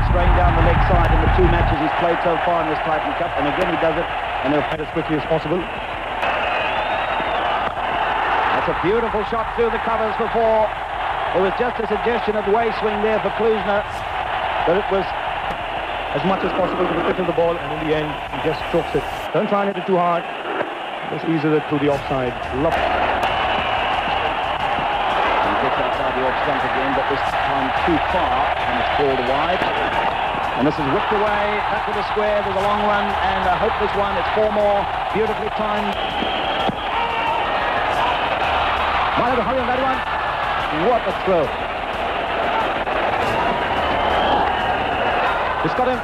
spraying down the leg side in the 2 matches he's played so far in this Titan Cup, and again he does it, and he'll play as quickly as possible. That's a beautiful shot through the covers before. There was just a suggestion of way swing there for Klusner, but it was as much as possible to the pitch of the ball, and in the end he just strokes it. Don't try and hit it too hard, just eases it through the offside. Love it. He gets outside the off stump again, but this time too far, and it's called wide. And this is whipped away, back to the square. There's a long run, and a hopeless one. It's 4 more, beautifully timed. Might have a hurry on that one. What a throw. He's got him,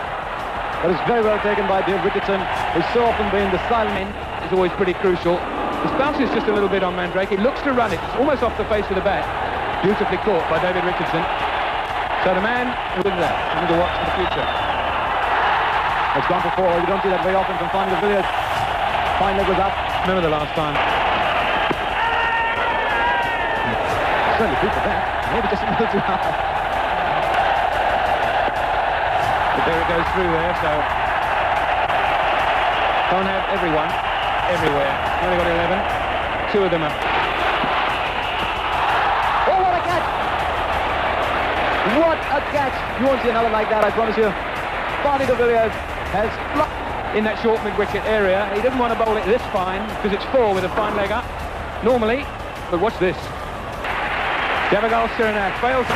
but it's very well taken by Bill Richardson, who's so often been the silent. Is always pretty crucial. This bounces just a little bit on Mandrake. He looks to run it. It's almost off the face of the bat. Beautifully caught by David Richardson. So the man who wins that, something to watch in the future. It's gone for 4. You don't see that very often from Fine de Villiers. Fine leg was up. Remember the last time. Certainly good for that. Maybe just a little too high. But there it goes through there, so can't have everyone everywhere. Only got 11. 2 of them are. Oh, what a catch! What a catch! You won't see another like that, I promise you. Fine de Villiers has in that short mid-wicket area. He doesn't want to bowl it this fine because it's 4 with a fine leg up normally, but watch this. Javagal Sirinath fails.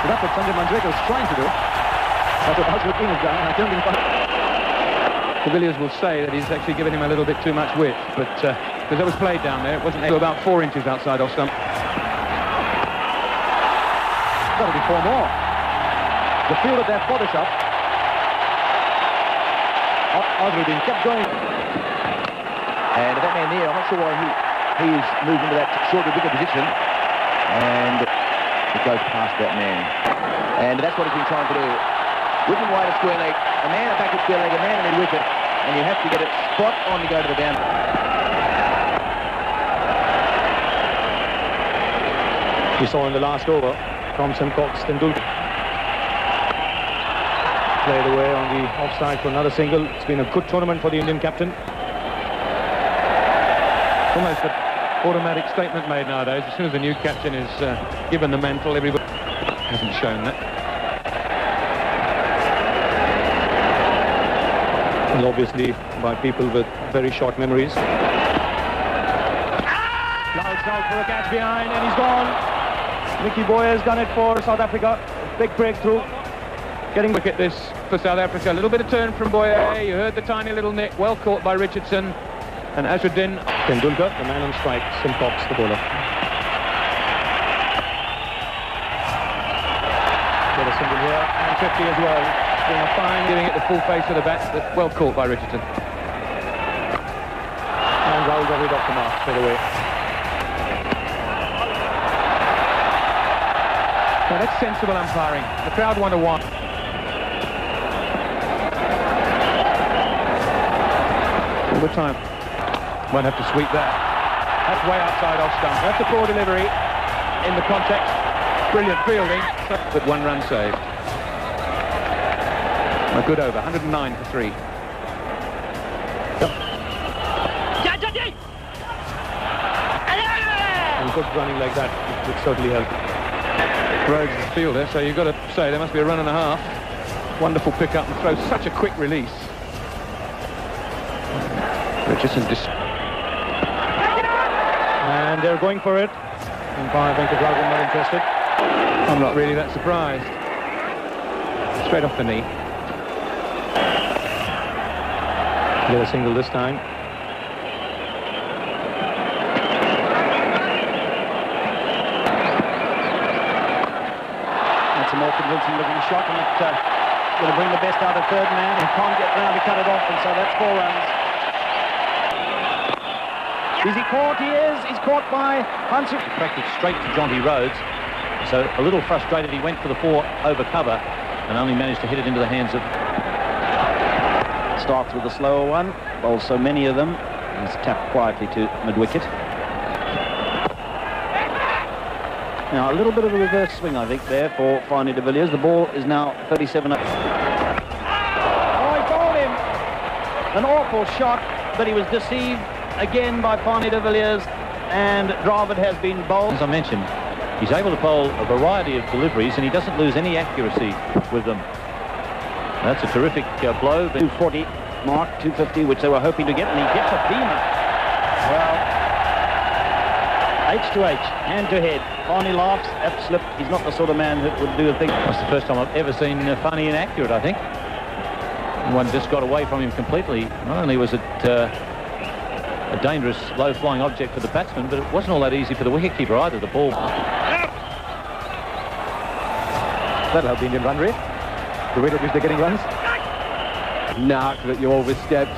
So that's what Sanjay Mandrake was trying to do. That's what Hazrat King has done. I don't think De Villiers will say that he's actually given him a little bit too much width, but because it was played down there, it wasn't about 4 inches outside off stump. Got to be 4 more. The field of that Photoshop. Azruddin kept going. And that man there, I'm not sure why he's moved into that shorter, bigger position. And it goes past that man. And that's what he's been trying to do. Whipping wide at square leg, a man at back at square leg, a man at mid-wicket, and you have to get it spot on to go to the boundary. We saw in the last over, Thompson, Cox, Tendulkar played away on the offside for another single. It's been a good tournament for the Indian captain. Almost an automatic statement made nowadays. As soon as the new captain is given the mantle, everybody hasn't shown that. And obviously by people with very short memories. Lowell's out for a catch behind, and he's gone. Mickey Boy has done it for South Africa. Big breakthrough. Getting wicket this for South Africa. A little bit of turn from Boyer. You heard the tiny little nick. Well caught by Richardson. And Azruddin. Tendulkar, the man on strike. Simcox, the bowler. Get a single here. And 50 as well. Doing a fine, giving it the full face of the bat. But well caught by Richardson. And Rahul got rid of the mark straight away. Now that's sensible umpiring. The crowd want to want. All the time. Won't have to sweep that. That's way outside off stump. That's a poor delivery in the context. Brilliant fielding, but 1 run saved. A good over, 109 for 3. And good running like that would certainly help. Rhodes is the fielder, so you've got to say there must be a run and a half. Wonderful pick up and throw, such a quick release. Richardson and they're going for it. Umpire Venkatraman not interested. I'm not really that surprised. Straight off the knee. Get a single this time. That's a more convincing looking shot, and it's going to bring the best out of third man. He can't get round to cut it off, and so that's 4 runs. Is he caught? He is. He's caught by Hansen. Practiced straight to Jonty Rhodes. So a little frustrated, he went for the 4 over cover and only managed to hit it into the hands of... Starts with a slower one. Bowls so many of them. He's tapped quietly to mid-wicket. Now, a little bit of a reverse swing, I think, there for Finey de Villiers. The ball is now 37. Oh, he bowled him. An awful shot, but he was deceived again by Finey de Villiers, and Dravid has been bowled. As I mentioned, he's able to bowl a variety of deliveries, and he doesn't lose any accuracy with them. That's a terrific blow. 240 mark, 250, which they were hoping to get, and he gets a beamer. Well, H to H, hand to head. Finey laughs at slip. He's not the sort of man that would do a thing. That's the first time I've ever seen Finey inaccurate, I think. One just got away from him completely. Not only was it a dangerous, low-flying object for the batsman, but it wasn't all that easy for the wicketkeeper either. The ball. That'll help the Indian run rate. The rate at which they're getting runs. Knock that you overstepped.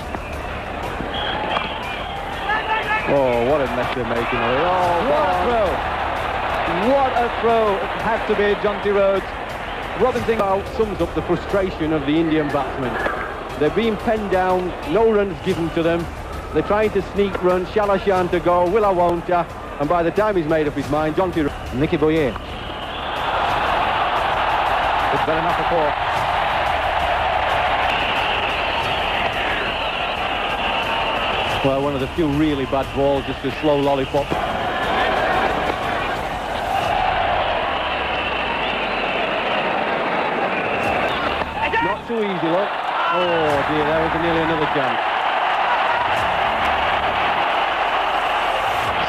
Oh, what a mess they're making of it. Oh, what a throw. What a throw. It had to be Jonty Rhodes. Robin Singh sums up the frustration of the Indian batsmen. They're being penned down, no runs given to them. They're trying to sneak run, shall I shan't to go, will I won't I? And by the time he's made up his mind, Jonty Rhodes. Nicky Boyer. It's well enough for 4. Well, one of the few really bad balls, just a slow lollipop. Not too easy, look. Oh dear, there was nearly another chance.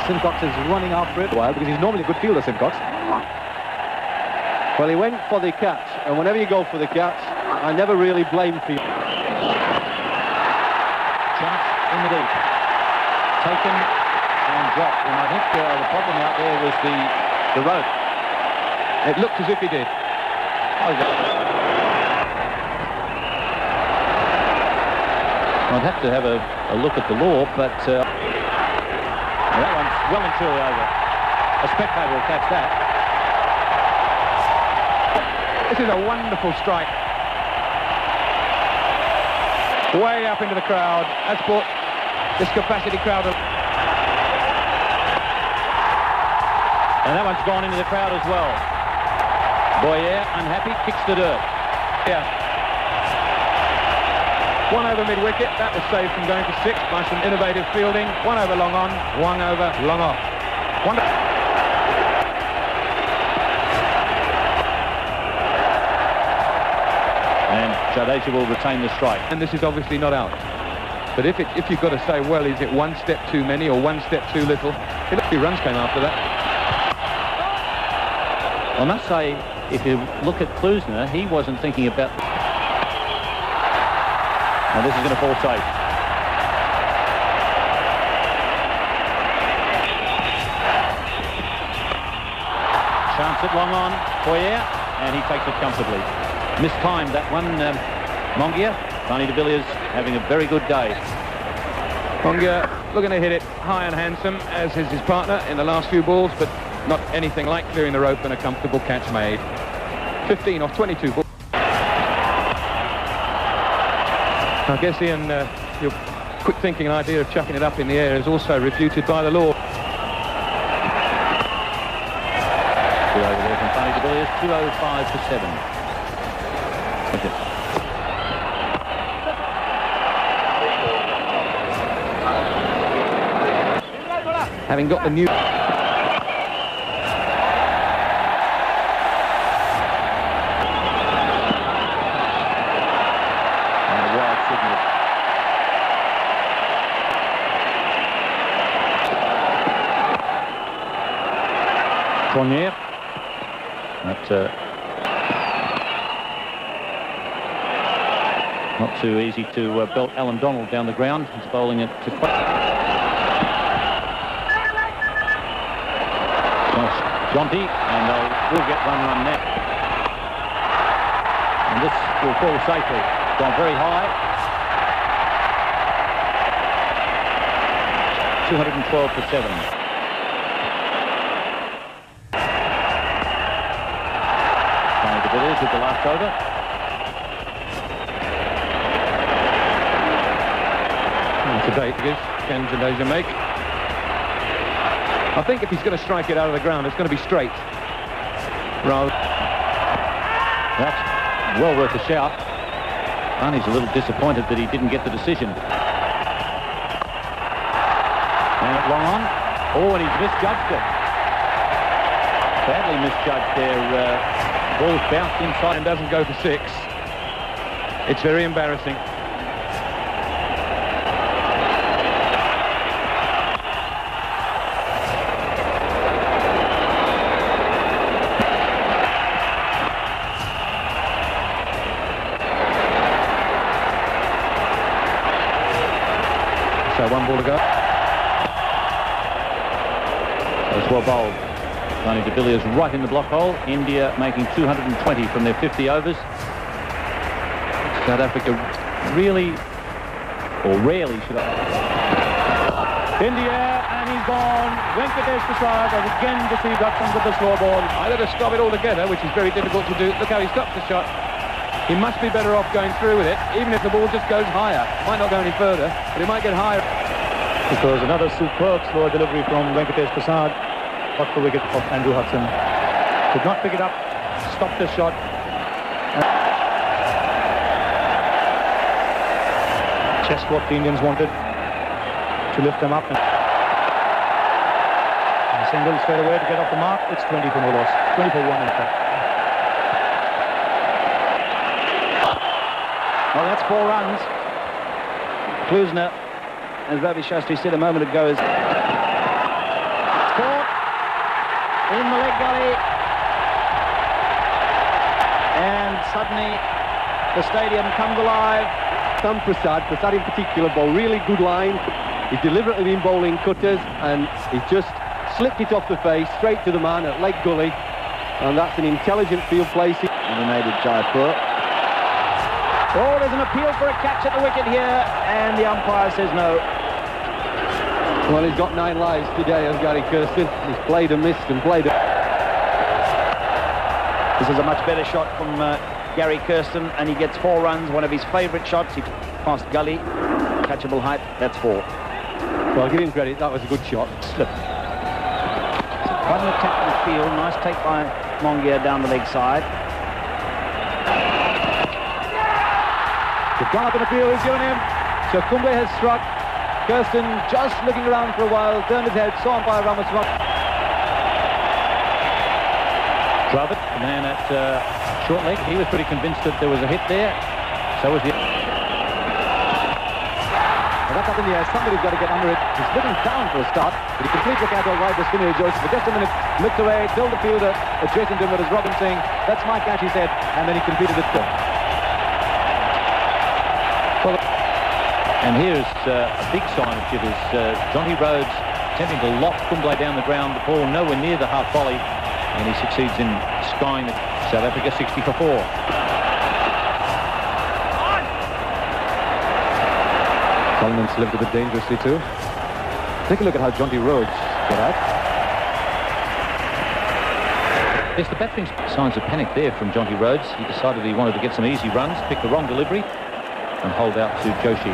Simcox is running after it a while because he's normally a good fielder, Simcox. Well, he went for the catch, and whenever you go for the catch, I never really blame people. Chance in the deep. Taken and dropped, and I think the problem out there was the rope. It looked as if he did. Oh, I'd have to have a look at the law, but that one's well and truly over. A spectator will catch that. This is a wonderful strike. Way up into the crowd. That's brought this capacity crowd. And that one's gone into the crowd as well. Boyer, unhappy, kicks the dirt. Yeah. 1 over mid-wicket. That was saved from going to 6 by some innovative fielding. 1 over long on, 1 over long off. And Jadeja will retain the strike. And this is obviously not out. But if you've got to say, well, is it 1 step too many or 1 step too little? A few runs came after that. I must say, if you look at Klusner, he wasn't thinking about... Now this is going to fall safe. Chance it long on, Boyer, and he takes it comfortably. Mistimed that one, Mongia. Finey de Villiers having a very good day. Mongia looking to hit it high and handsome, as is his partner in the last few balls, but not anything like clearing the rope and a comfortable catch made. 15 off 22 balls. I guess, Ian, your quick thinking idea of chucking it up in the air is also refuted by the law. Good over there from Finey de Villiers, 205 for 7. Okay. Having got the new... Cornier. That's not too easy to belt Alan Donald down the ground. He's bowling it to Jonty, and they will get run net. And this will fall safely. Gone very high. 212 for 7. With the last over. To date, can Jadeja make? I think if he's going to strike it out of the ground, it's going to be straight. Rhodes. That's well worth a shout. Barney's a little disappointed that he didn't get the decision. And long on. Oh, and he's misjudged it. Badly misjudged there. Ball's bounced inside And doesn't go for 6. It's very embarrassing. So 1 ball to go. As well bowled. Barney de Villiers right in the block hole. India making 220 from their 50 overs. South Africa really, or rarely should I... In the air, and he's gone. Wickets has again deceived Hudson with the slow ball. Either to stop it altogether, which is very difficult to do. Look how he stopped the shot. He must be better off going through with it, even if the ball just goes higher. Might not go any further, but it might get higher. Because another superb slow delivery from Wickets Prasad. Got the wicket of Andrew Hudson. Could not pick it up. Stopped the shot. Just what the Indians wanted, to lift them up. And single straight away to get off the mark. It's 20 for no loss. 20 for 1 in fact. Well, that's 4 runs. Klusner, as Ravi Shastri said a moment ago, is caught in the leg gully. And suddenly the stadium comes alive. Some Prasad in particular, bowled really good line. He's deliberately been bowling cutters, and he just slipped it off the face, straight to the man at leg gully. And that's an intelligent field placing. Eliminated Jaipur. Oh, there's an appeal for a catch at the wicket here, and the umpire says no. Well, he's got 9 lives today as Gary Kirsten. He's played and missed and played. This is a much better shot from Gary Kirsten, and he gets 4 runs, one of his favourite shots. He passed gully, catchable height, that's 4. Well, give him credit, that was a good shot. Slip. Quite an attack in the field, nice take by Mongia down the leg side. They've gone up in the field, he's given him. So Kumble has struck. Kirsten just looking around for a while, turned his head, saw umpire Ramaswamy. Dravid, the man at short leg, he was pretty convinced that there was a hit there. So was the... Well, that's up in the air, somebody's got to get under it. He's looking down for a start, but he completes the catch all right, the spinner Joseph for just a minute, looked away, told the fielder adjacent to him, it was Robin Singh. That's my catch, he said, and then he completed it too. And here's a big sign of jitters. Jonty Rhodes attempting to lock Kumble down the ground, the ball nowhere near the half volley, and he succeeds in skying it. South Africa 60 for 4. Solomon slipped a bit dangerously too. Take a look at how Jonty Rhodes got out. Yes, the batsman's signs of panic there from Jonty Rhodes. He decided he wanted to get some easy runs, pick the wrong delivery, and hold out to Joshi.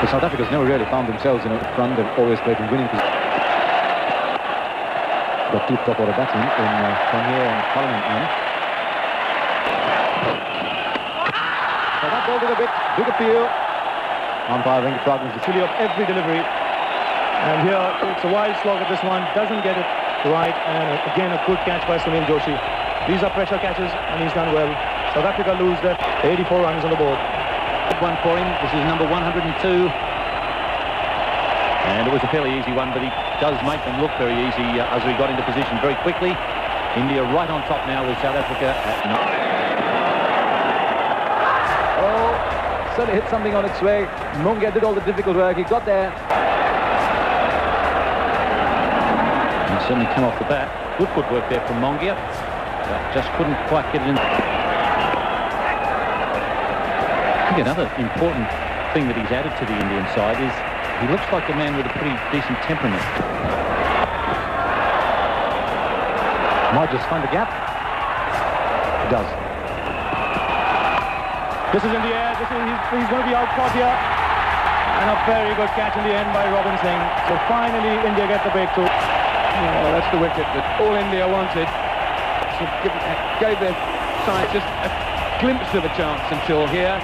The South Africa's never really found themselves in a front. They've always played in winning position. Got 2 top order batsmen in Cornier and Solomon. So that ball did a big appeal. Umpire Venkatraman is the silly of every delivery. And here it's a wild slog at this one. Doesn't get it right. And again a good catch by Sunil Joshi. These are pressure catches and he's done well. South Africa lose their 84 runs on the board. One for him. This is number 102. And it was a fairly easy one, but he does make them look very easy as he got into position very quickly. India right on top now with South Africa at 9. Oh, suddenly hit something on its way. Mongia did all the difficult work. He got there. And certainly come off the bat. Good footwork there from Mongia. But just couldn't quite get it in. I think another important thing that he's added to the Indian side is he looks like a man with a pretty decent temperament. Might just find the gap. He does. This is in the air. He's going to be out caught here. And a very good catch in the end by Robin Singh. So finally India get the breakthrough. Oh, that's the wicket that all India wanted. So gave their side just a glimpse of a chance until here.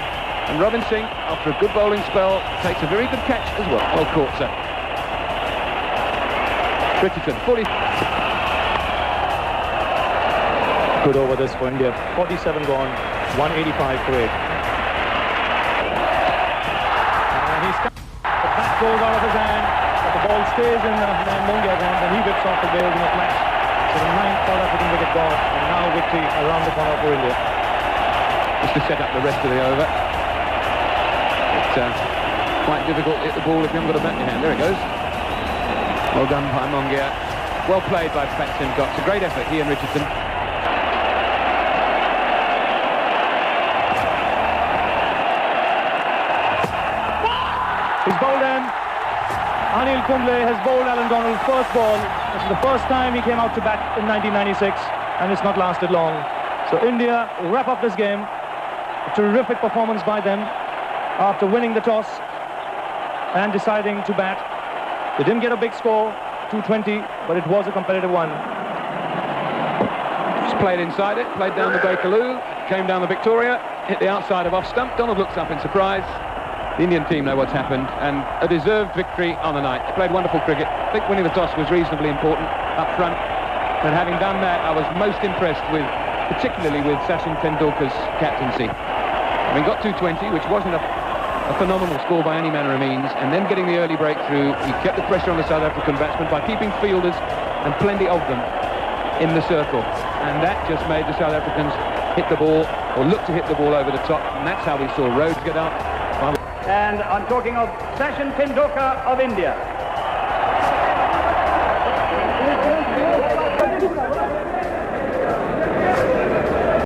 And Robin Singh, after a good bowling spell, takes a very good catch as well. Well caught, sir. Richardson, 40. Good over this for India. 47 gone, 185 for 8. And he's the bat goes out of his hand, but the ball stays in Mungia's hand, and he whips off the bails in a flash. So the 9th South African wicket gone, and now victory around the corner for India. Just to set up the rest of the over. It's quite difficult to hit the ball if you haven't got a bat in your hand. There it goes. Well done by Mungia. Well played by Pat Simcox. A great effort, he and Richardson. He's bowled in. Anil Kumble has bowled Alan Donald's first ball. This is the first time he came out to bat in 1996, and it's not lasted long. So India wrap up this game. A terrific performance by them after winning the toss and deciding to bat. They didn't get a big score, 220, but it was a competitive one. Just played inside it, played down the Bakerloo, came down the Victoria, hit the outside of off stump. Donald looks up in surprise. The Indian team know what's happened, and a deserved victory on the night. They played wonderful cricket. I think winning the toss was reasonably important up front, and having done that, I was most impressed with, particularly with Sachin Tendulkar's captaincy. Having got 220, which wasn't a phenomenal score by any manner of means, and then getting the early breakthrough, he kept the pressure on the South African batsmen by keeping fielders, and plenty of them, in the circle. And that just made the South Africans hit the ball, or look to hit the ball over the top, and that's how we saw Rhodes get out. And I'm talking of Sachin Tendulkar of India.